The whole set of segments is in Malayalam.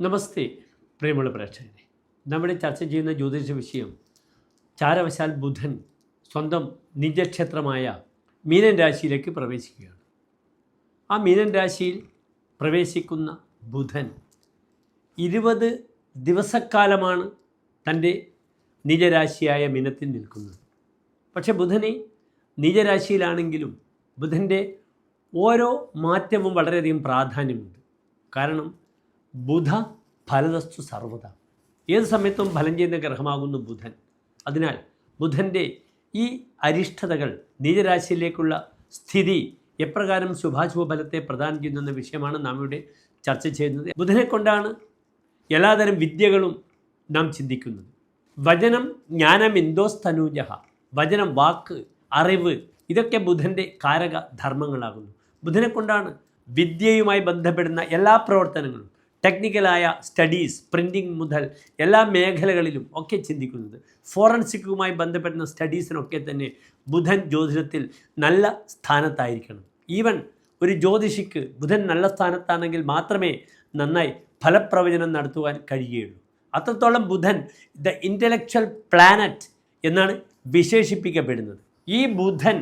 നമസ്തേ പ്രിയമുള്ള പ്രേക്ഷകരെ, നമ്മുടെ ചർച്ച ചെയ്യുന്ന ജ്യോതിഷ വിഷയം ചാരവശാൽ ബുധൻ സ്വന്തം നിജക്ഷേത്രമായ മീനൻ രാശിയിലേക്ക് പ്രവേശിക്കുകയാണ്. ആ മീനൻ രാശിയിൽ പ്രവേശിക്കുന്ന ബുധൻ 20 ദിവസക്കാലമാണ് തൻ്റെ നിജരാശിയായ മീനത്തിൽ നിൽക്കുന്നത്. പക്ഷെ ബുധനെ നിജരാശിയിലാണെങ്കിലും ബുധൻ്റെ ഓരോ മാറ്റവും വളരെയധികം പ്രാധാന്യമുണ്ട്. കാരണം ബുധ ഫലതസ്തു സർവത, ഏത് സമയത്തും ഫലം ചെയ്യുന്ന ഗ്രഹമാകുന്നു ബുധൻ. അതിനാൽ ബുധൻ്റെ ഈ അരിഷ്ടതകൾ നിജരാശിയിലേക്കുള്ള സ്ഥിതി എപ്രകാരം ശുഭാശുഭ ഫലത്തെ പ്രദാനം ചെയ്യുന്ന വിഷയമാണ് നാം ഇവിടെ ചർച്ച ചെയ്യുന്നത്. ബുധനെ കൊണ്ടാണ് എല്ലാതരം വിദ്യകളും നാം ചിന്തിക്കുന്നത്. വചനം ജ്ഞാനമിന്ദോസ്തനൂജ, വചനം, വാക്ക്, അറിവ്, ഇതൊക്കെ ബുധൻ്റെ കാരക ധർമ്മങ്ങളാകുന്നു. ബുധനെ കൊണ്ടാണ് വിദ്യയുമായി ബന്ധപ്പെടുന്ന എല്ലാ പ്രവർത്തനങ്ങളും, ടെക്നിക്കലായ സ്റ്റഡീസ്, പ്രിൻറ്റിങ് മുതൽ എല്ലാ മേഖലകളിലും ഒക്കെ ചിന്തിക്കുന്നത്. ഫോറൻസിക്കുമായി ബന്ധപ്പെടുന്ന സ്റ്റഡീസിനൊക്കെ തന്നെ ബുധൻ ജ്യോതിഷത്തിൽ നല്ല സ്ഥാനത്തായിരിക്കണം. ഈവൻ ഒരു ജ്യോതിഷിക്ക് ബുധൻ നല്ല സ്ഥാനത്താണെങ്കിൽ മാത്രമേ നന്നായി ഫലപ്രവചനം നടത്തുവാൻ കഴിയുകയുള്ളൂ. അത്രത്തോളം ബുധൻ ദ ഇൻ്റലക്ച്വൽ പ്ലാനറ്റ് എന്നാണ് വിശേഷിപ്പിക്കപ്പെടുന്നത്. ഈ ബുധൻ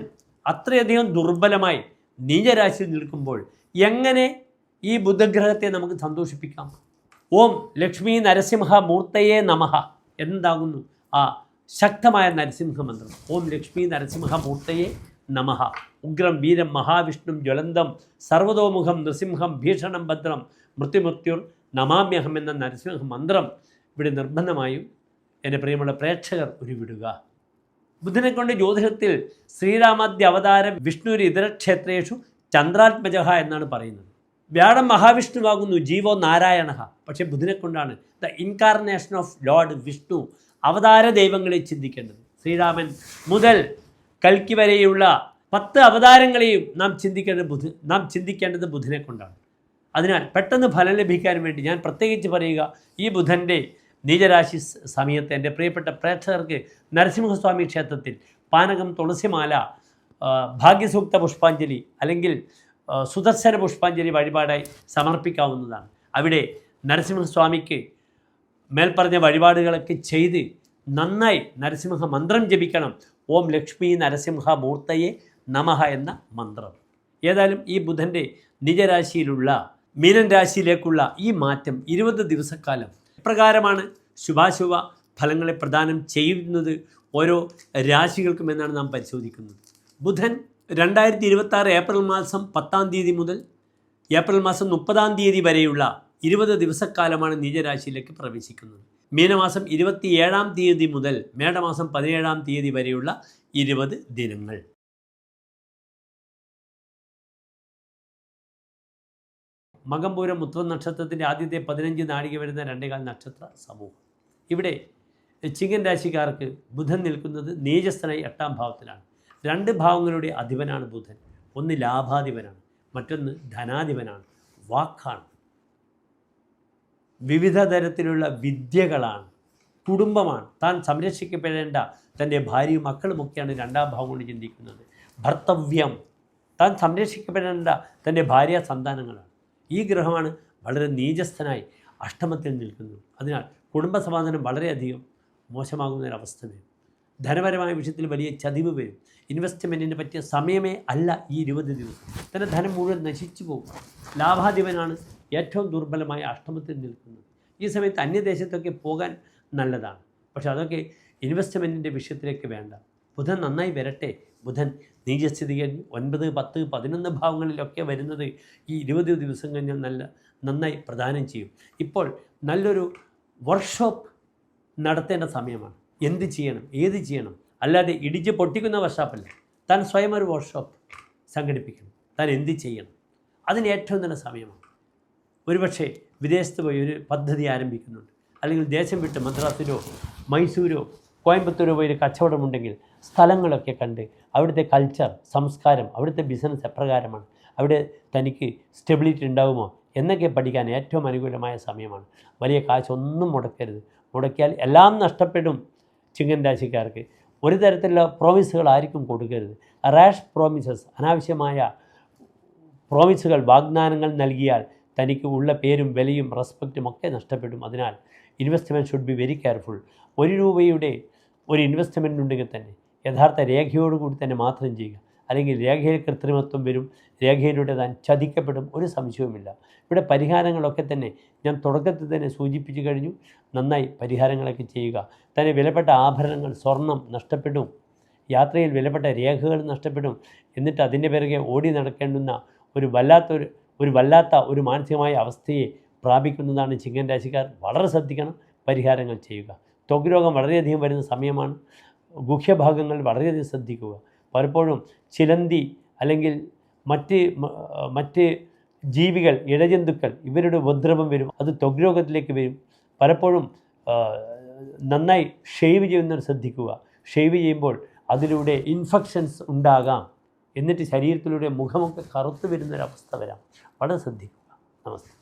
അത്രയധികം ദുർബലമായി നീചരാശിയിൽ നിൽക്കുമ്പോൾ എങ്ങനെ ഈ ബുധഗ്രഹത്തെ നമുക്ക് സന്തോഷിപ്പിക്കാം? ഓം ലക്ഷ്മി നരസിംഹ മൂർത്തയേ നമഃ എന്താകുന്നു ആ ശക്തമായ നരസിംഹ മന്ത്രം. ഓം ലക്ഷ്മി നരസിംഹ മൂർത്തയേ നമഃ. ഉഗ്രം വീരം മഹാവിഷ്ണും ജ്വലന്തം സർവതോമുഖം നൃസിംഹം ഭീഷണം ഭദ്രം മൃത്യുമൃത്യുർ നമാമ്യഹം എന്ന നരസിംഹ മന്ത്രം ഇവിടെ നിർബന്ധമായും എൻ്റെ പ്രിയമുള്ള പ്രേക്ഷകർ ഉരുവിടുക. ബുധനെ കൊണ്ട് ജ്യോതിഷത്തിൽ ശ്രീരാമാദ്യ അവതാരം വിഷ്ണുര് ഇതരക്ഷേത്രേഷു ചന്ദ്രാത്മജ എന്നാണ് പറയുന്നത്. വ്യാഴം മഹാവിഷ്ണുവാകുന്നു, ജീവോ നാരായണ. പക്ഷേ ബുധനെ കൊണ്ടാണ് the incarnation of Lord Vishnu, അവതാര ദൈവങ്ങളെ ചിന്തിക്കേണ്ടത്. ശ്രീരാമൻ മുതൽ കൽക്കി വരെയുള്ള 10 അവതാരങ്ങളെയും നാം ചിന്തിക്കേണ്ടത് ബുധനെ കൊണ്ടാണ്. അതിനാൽ പെട്ടെന്ന് ഫലം ലഭിക്കാൻ വേണ്ടി ഞാൻ പ്രത്യേകിച്ച് പറയുക, ഈ ബുധൻ്റെ നീചരാശി സമയത്ത് എൻ്റെ പ്രിയപ്പെട്ട പ്രേക്ഷകർക്ക് നരസിംഹസ്വാമി ക്ഷേത്രത്തിൽ പാനകം, തുളസിമാല, ഭാഗ്യസൂക്ത പുഷ്പാഞ്ജലി അല്ലെങ്കിൽ സുദർശന പുഷ്പാഞ്ജലി വഴിപാടായി സമർപ്പിക്കാവുന്നതാണ്. അവിടെ നരസിംഹസ്വാമിക്ക് മേൽപ്പറഞ്ഞ വഴിപാടുകളൊക്കെ ചെയ്ത് നന്നായി നരസിംഹ മന്ത്രം ജപിക്കണം. ഓം ലക്ഷ്മി നരസിംഹ മൂർത്തയെ നമഃ എന്ന മന്ത്രം. ഏതായാലും ഈ ബുധൻ്റെ നിജരാശിയിലുള്ള മീനൻ രാശിയിലേക്കുള്ള ഈ മാറ്റം 20 ദിവസക്കാലം എപ്രകാരമാണ് ശുഭാശുഭ ഫലങ്ങളെ പ്രദാനം ചെയ്യുന്നത് ഓരോ രാശികൾക്കും എന്നാണ് നാം പരിശോധിക്കുന്നത്. ബുധൻ 2026 ഏപ്രിൽ മാസം 10-ാം തീയതി മുതൽ ഏപ്രിൽ മാസം 30-ാം തീയതി വരെയുള്ള 20 ദിവസക്കാലമാണ് നീചരാശിയിലേക്ക് പ്രവേശിക്കുന്നത്. മീനമാസം 27-ാം തീയതി മുതൽ മേടമാസം 17-ാം തീയതി വരെയുള്ള 20 ദിനങ്ങൾ. മകംപൂരം ഉത്രം നക്ഷത്രത്തിൻ്റെ ആദ്യത്തെ 15 നാഴിക വരുന്ന 2.25 നക്ഷത്ര സമൂഹം. ഇവിടെ ചിങ്ങൻ രാശിക്കാർക്ക് ബുധൻ നിൽക്കുന്നത് നീചസ്ഥനായി 8-ാം ഭാവത്തിലാണ്. 2 ഭാവങ്ങളുടെ അധിപനാണ് ബുധൻ. ഒന്ന് ലാഭാധിപനാണ്, മറ്റൊന്ന് ധനാധിപനാണ്, വാക്കാണ്, വിവിധ തരത്തിലുള്ള വിദ്യകളാണ്, കുടുംബമാണ്. താൻ സംരക്ഷിക്കപ്പെടേണ്ട തൻ്റെ ഭാര്യയും മക്കളുമൊക്കെയാണ് 2-ാം ഭാവം കൊണ്ട് ചിന്തിക്കുന്നത്. ഭർത്തവ്യം, താൻ സംരക്ഷിക്കപ്പെടേണ്ട തൻ്റെ ഭാര്യ സന്താനങ്ങളാണ്. ഈ ഗ്രഹമാണ് വളരെ നീചസ്ഥനായി അഷ്ടമത്തിൽ നിൽക്കുന്നത്. അതിനാൽ കുടുംബസമാധാനം വളരെയധികം മോശമാകുന്നൊരവസ്ഥ വരും. ധനപരമായ വിഷയത്തിൽ വലിയ ചതിവ് വരും. ഇൻവെസ്റ്റ്മെൻറ്റിന് പറ്റിയ സമയമേ അല്ല ഈ 20 ദിവസം. തൻ്റെ ധനം മുഴുവൻ നശിച്ചു പോകും. ലാഭാധിപനാണ് ഏറ്റവും ദുർബലമായ അഷ്ടമത്തിൽ നിൽക്കുന്നത്. ഈ സമയത്ത് അന്യദേശത്തൊക്കെ പോകാൻ നല്ലതാണ്. പക്ഷെ അതൊക്കെ ഇൻവെസ്റ്റ്മെൻറ്റിൻ്റെ വിഷയത്തിലേക്ക് വേണ്ട. ബുധൻ നന്നായി വരട്ടെ. ബുധൻ നീചസ്ഥിതി കഴിഞ്ഞ് 9, 10, 11 ഭാവങ്ങളിലൊക്കെ വരുന്നത് ഈ 20 ദിവസം കഴിഞ്ഞാൽ നന്നായി പ്രദാനം ചെയ്യും. ഇപ്പോൾ നല്ലൊരു വർക്ക്ഷോപ്പ് നടത്തേണ്ട സമയമാണ്. എന്ത് ചെയ്യണം, ഏത് ചെയ്യണം, അല്ലാതെ ഇടിച്ച് പൊട്ടിക്കുന്ന വർക്ക്ഷോപ്പല്ല. താൻ സ്വയം ഒരു വർക്ക്ഷോപ്പ് സംഘടിപ്പിക്കണം. താൻ എന്ത് ചെയ്യണം, അതിന് ഏറ്റവും നല്ല സമയമാണ്. ഒരുപക്ഷെ വിദേശത്ത് പോയി ഒരു പദ്ധതി ആരംഭിക്കുന്നുണ്ട്, അല്ലെങ്കിൽ ദേശം വിട്ട് മദ്രാസിലോ മൈസൂരോ കോയമ്പത്തൂരോ പോയി ഒരു കച്ചവടമുണ്ടെങ്കിൽ സ്ഥലങ്ങളൊക്കെ കണ്ട് അവിടുത്തെ കൾച്ചർ, സംസ്കാരം, അവിടുത്തെ ബിസിനസ് എപ്രകാരമാണ്, അവിടെ തനിക്ക് സ്റ്റെബിലിറ്റി ഉണ്ടാകുമോ എന്നൊക്കെ പഠിക്കാൻ ഏറ്റവും അനുകൂലമായ സമയമാണ്. വലിയ കാശൊന്നും മുടക്കരുത്. മുടക്കിയാൽ എല്ലാം നഷ്ടപ്പെടും. ചിങ്ങൻ രാശിക്കാർക്ക് ഒരു തരത്തിലുള്ള പ്രോമിസുകൾ ആർക്കും കൊടുക്കരുത്. റാഷ് പ്രോമിസസ്, അനാവശ്യമായ പ്രോമിസുകൾ, വാഗ്ദാനങ്ങൾ നൽകിയാൽ തനിക്ക് ഉള്ള പേരും വിലയും റെസ്പെക്റ്റും ഒക്കെ നഷ്ടപ്പെടും. അതിനാൽ investment should be very careful. ₹1 ഒരു ഇൻവെസ്റ്റ്മെൻറ്റ് ഉണ്ടെങ്കിൽ തന്നെ യഥാർത്ഥ രേഖയോടുകൂടി തന്നെ മാത്രം ചെയ്യുക. അല്ലെങ്കിൽ രേഖയിൽ കൃത്രിമത്വം വരും, രേഖയിലൂടെ താൻ ചതിക്കപ്പെടും, ഒരു സംശയവുമില്ല. ഇവിടെ പരിഹാരങ്ങളൊക്കെ തന്നെ ഞാൻ തുടക്കത്തിൽ തന്നെ സൂചിപ്പിച്ചു കഴിഞ്ഞു. നന്നായി പരിഹാരങ്ങളൊക്കെ ചെയ്യുക. തന്നെ വിലപ്പെട്ട ആഭരണങ്ങൾ, സ്വർണം നഷ്ടപ്പെടും, യാത്രയിൽ വിലപ്പെട്ട രേഖകൾ നഷ്ടപ്പെടും. എന്നിട്ട് അതിൻ്റെ പിറകെ ഓടി നടക്കേണ്ടുന്ന ഒരു വല്ലാത്ത ഒരു മാനസികമായ അവസ്ഥയെ പ്രാപിക്കുന്നതാണ് ചിങ്ങൻ രാശിക്കാർ. വളരെ ശ്രദ്ധിക്കണം, പരിഹാരങ്ങൾ ചെയ്യുക. ത്വഗ് രോഗം വളരെയധികം വരുന്ന സമയമാണ്. ഗുഹ്യഭാഗങ്ങൾ വളരെയധികം ശ്രദ്ധിക്കുക. പലപ്പോഴും ചിലന്തി അല്ലെങ്കിൽ മറ്റ് ജീവികൾ, ഇഴജന്തുക്കൾ, ഇവരുടെ ഉപദ്രവം വരും. അത് ത്വഗ് രോഗത്തിലേക്ക് വരും. പലപ്പോഴും നന്നായി ഷേവ് ചെയ്യുന്നവർ ശ്രദ്ധിക്കുക. ഷേവ് ചെയ്യുമ്പോൾ അതിലൂടെ ഇൻഫെക്ഷൻസ് ഉണ്ടാകാം. എന്നിട്ട് ശരീരത്തിലൂടെ മുഖമൊക്കെ കറുത്തു വരുന്നൊരവസ്ഥ വരാം. വളരെ ശ്രദ്ധിക്കുക. നമസ്തേ.